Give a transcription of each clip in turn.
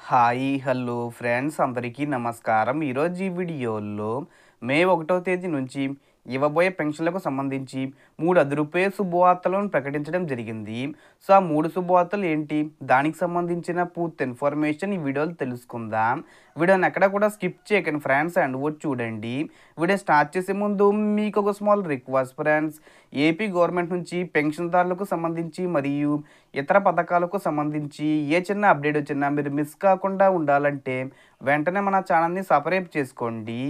Hi hello friends అందరికీ నమస్కారం. ఈరోజు ఈ వీడియోలో మే 1వ తేదీ నుంచి ఇవ్వబోయే పెన్షన్లకు సంబంధించి 3 అదిరిపోయే శుభవార్తలను ప్రకటించడం జరిగింది. సో ఆ 3 శుభవార్తలు ఏంటి, దానికి సంబంధించిన పూర్తి ఇన్ఫర్మేషన్ ఈ వీడియోలో తెలుసుకుందాం. వీడియోని ఎక్కడ కూడా స్కిప్ చేయకండి ఫ్రెండ్స్, అండ్ వచ్చి చూడండి. వీడియో స్టార్ట్ చేసే ముందు మీకు ఒక small request friends, AP government నుంచి పెన్షన్దారులకు సంబంధించి మరియు ఇతర పథకాలకు సంబంధించి ఏ చిన్న అప్డేట్ వచ్చినా మీరు మిస్ కాకుండా ఉండాలంటే వెంటనే మన ఛానల్ని సబ్స్క్రైబ్ చేసుకోండి.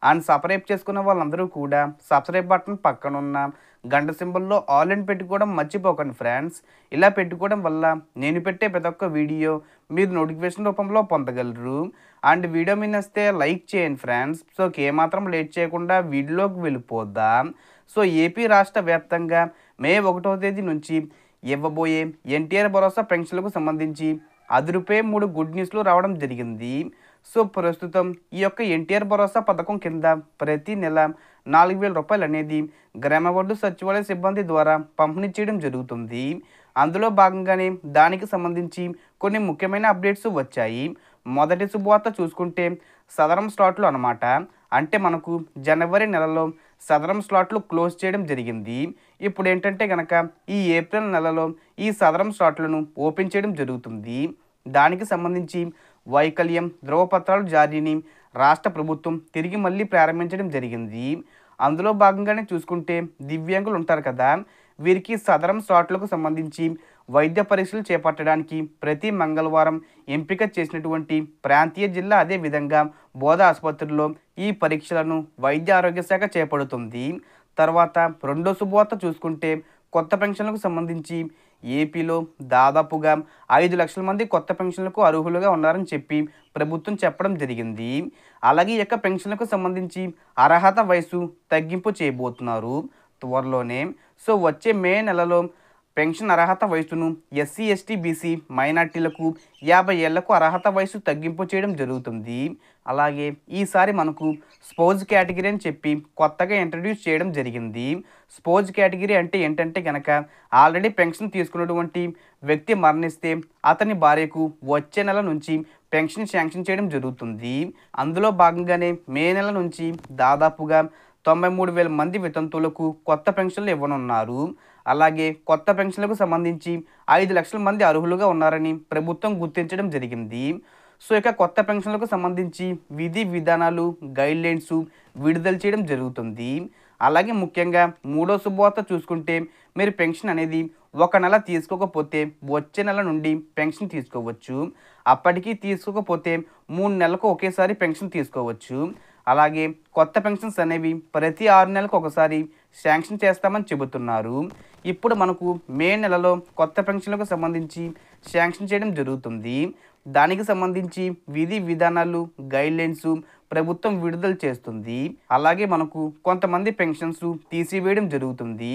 అండ్ సబ్స్క్రైబ్ చేసుకున్న వాళ్ళందరూ కూడా సబ్స్క్రైబ్ బటన్ పక్కన ఉన్న గంట సింబల్లో ఆల్ అని పెట్టుకోవడం మర్చిపోకండి ఫ్రెండ్స్. ఇలా పెట్టుకోవడం వల్ల నేను పెట్టే ప్రతి ఒక్క వీడియో మీరు నోటిఫికేషన్ రూపంలో పొందగలరు. అండ్ వీడియో మీద వస్తే లైక్ చేయండి ఫ్రెండ్స్. సో ఏమాత్రం లేట్ చేయకుండా వీడియోలోకి వెళ్ళిపోదాం. సో ఏపీ రాష్ట్ర వ్యాప్తంగా మే 1వ తేదీ నుంచి ఇవ్వబోయే ఎన్టీఆర్ భరోసా పెన్షన్లకు సంబంధించి అదిరిపోయే 3 గుడ్ న్యూస్లు రావడం జరిగింది. సో ప్రస్తుతం ఈ యొక్క ఎన్టీఆర్ భరోసా పథకం కింద ప్రతి నెల 4,000 రూపాయలు అనేది గ్రామ వార్డు సచివాలయ సిబ్బంది ద్వారా పంపిణీ చేయడం జరుగుతుంది. అందులో భాగంగానే దానికి సంబంధించి కొన్ని ముఖ్యమైన అప్డేట్స్ వచ్చాయి. మొదటి శుభవార్త చూసుకుంటే సదరం స్లాట్లు అన్నమాట. అంటే మనకు జనవరి నెలలో సదరం స్లాట్లు క్లోజ్ చేయడం జరిగింది. ఇప్పుడు ఏంటంటే కనుక ఈ ఏప్రిల్ నెలలో ఈ సదరం స్లాట్లను ఓపెన్ చేయడం జరుగుతుంది. దానికి సంబంధించి వైకల్యం ధ్రువపత్రాల జారీని రాష్ట్ర ప్రభుత్వం తిరిగి మళ్ళీ ప్రారంభించడం జరిగింది. అందులో భాగంగానే చూసుకుంటే దివ్యాంగులు ఉంటారు కదా, వీరికి సదరం స్లాట్లకు సంబంధించి వైద్య పరీక్షలు చేపట్టడానికి ప్రతి మంగళవారం ఎంపిక చేసినటువంటి ప్రాంతీయ జిల్లా అదేవిధంగా బోధ ఆసుపత్రుల్లో ఈ పరీక్షలను వైద్య ఆరోగ్య శాఖ చేపడుతుంది. తర్వాత రెండో శుభవార్త చూసుకుంటే కొత్త పెన్షన్లకు సంబంధించి ఏపీలో దాదాపుగా 5 లక్షల మంది కొత్త పెన్షన్లకు అర్హులుగా ఉన్నారని చెప్పి ప్రభుత్వం చెప్పడం జరిగింది. అలాగే ఈ యొక్క పెన్షన్లకు సంబంధించి అర్హత వయసు తగ్గింపు చేయబోతున్నారు త్వరలోనే. సో వచ్చే మే నెలలో పెన్షన్ అర్హత వయసును ఎస్సీ ఎస్టీ బీసీ మైనార్టీలకు 50 ఏళ్లకు అర్హత వయసు తగ్గింపు చేయడం జరుగుతుంది. అలాగే ఈసారి మనకు స్పోజ్ కేటగిరీ అని చెప్పి కొత్తగా ఇంట్రడ్యూస్ చేయడం జరిగింది. స్పోజ్ కేటగిరీ అంటే ఏంటంటే కనుక ఆల్రెడీ పెన్షన్ తీసుకున్నటువంటి వ్యక్తి మరణిస్తే అతని భార్యకు వచ్చే నెల నుంచి పెన్షన్ శాంక్షన్ చేయడం జరుగుతుంది. అందులో భాగంగానే మే నెల నుంచి దాదాపుగా 93,000 మంది వితంతువులకు కొత్త పెన్షన్లు ఇవ్వనున్నారు. అలాగే కొత్త పెన్షన్లకు సంబంధించి 5 లక్షల మంది అర్హులుగా ఉన్నారని ప్రభుత్వం గుర్తించడం జరిగింది. సో ఇక కొత్త పెన్షన్లకు సంబంధించి విధి విధానాలు గైడ్లైన్స్ విడుదల చేయడం జరుగుతుంది. అలాగే ముఖ్యంగా మూడో శుభవార్త చూసుకుంటే మీరు పెన్షన్ అనేది ఒక నెల తీసుకోకపోతే వచ్చే నెల నుండి పెన్షన్ తీసుకోవచ్చు. అప్పటికీ తీసుకోకపోతే 3 నెలలకు ఒకేసారి పెన్షన్ తీసుకోవచ్చు. అలాగే కొత్త పెన్షన్స్ అనేవి ప్రతి 6 నెలలకు ఒకసారి శాంక్షన్ చేస్తామని చెబుతున్నారు. ఇప్పుడు మనకు మే నెలలో కొత్త పెన్షన్లకు సంబంధించి శాంక్షన్ చేయడం జరుగుతుంది. దానికి సంబంధించి విధి విధానాలు గైడ్లైన్స్ ప్రభుత్వం విడుదల చేస్తుంది. అలాగే మనకు కొంతమంది పెన్షన్స్ తీసివేయడం జరుగుతుంది.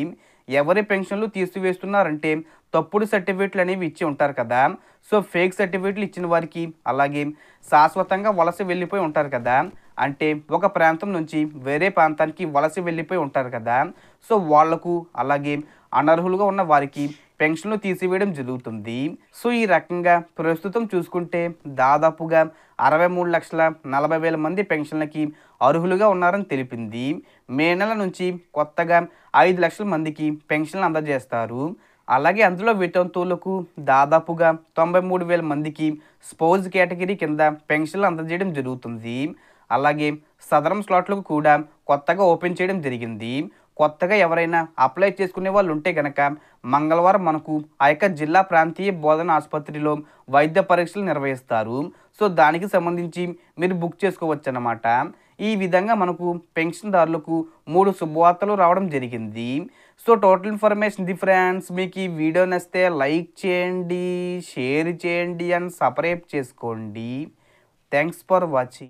ఎవరి పెన్షన్లు తీసివేస్తున్నారంటే తప్పుడు సర్టిఫికేట్లు అనేవి ఇచ్చి ఉంటారు కదా. సో ఫేక్ సర్టిఫికేట్లు ఇచ్చిన వారికి, అలాగే శాశ్వతంగా వలస వెళ్ళిపోయి ఉంటారు కదా, అంటే ఒక ప్రాంతం నుంచి వేరే ప్రాంతానికి వలస వెళ్ళిపోయి ఉంటారు కదా. సో వాళ్లకు అలాగే అనర్హులుగా ఉన్న వారికి పెన్షన్లు తీసివేయడం జరుగుతుంది. సో ఈ రకంగా ప్రస్తుతం చూసుకుంటే దాదాపుగా 63,40,000 మంది పెన్షన్లకి అర్హులుగా ఉన్నారని తెలిపింది. మే నెల నుంచి కొత్తగా 5 లక్షల మందికి పెన్షన్లు అందజేస్తారు. అలాగే అందులో వితంతువులకు దాదాపుగా 93,000 మందికి స్పౌజ్ కేటగిరీ కింద పెన్షన్లు అందజేయడం జరుగుతుంది. అలాగే సదరం స్లాట్లకు కూడా కొత్తగా ఓపెన్ చేయడం జరిగింది. కొత్తగా ఎవరైనా అప్లై చేసుకునే వాళ్ళు ఉంటే కనుక మంగళవారం మనకు ఆ యొక్క జిల్లా ప్రాంతీయ బోధన ఆసుపత్రిలో వైద్య పరీక్షలు నిర్వహిస్తారు. సో దానికి సంబంధించి మీరు బుక్ చేసుకోవచ్చు అన్నమాట. ఈ విధంగా మనకు పెన్షన్దారులకు 3 శుభవార్తలు రావడం జరిగింది. సో టోటల్ ఇన్ఫర్మేషన్ ఇది ఫ్రెండ్స్. మీకు ఈ వీడియో నచ్చితే లైక్ చేయండి, షేర్ చేయండి అండ్ సబ్స్క్రైబ్ చేసుకోండి. Thanks for watching.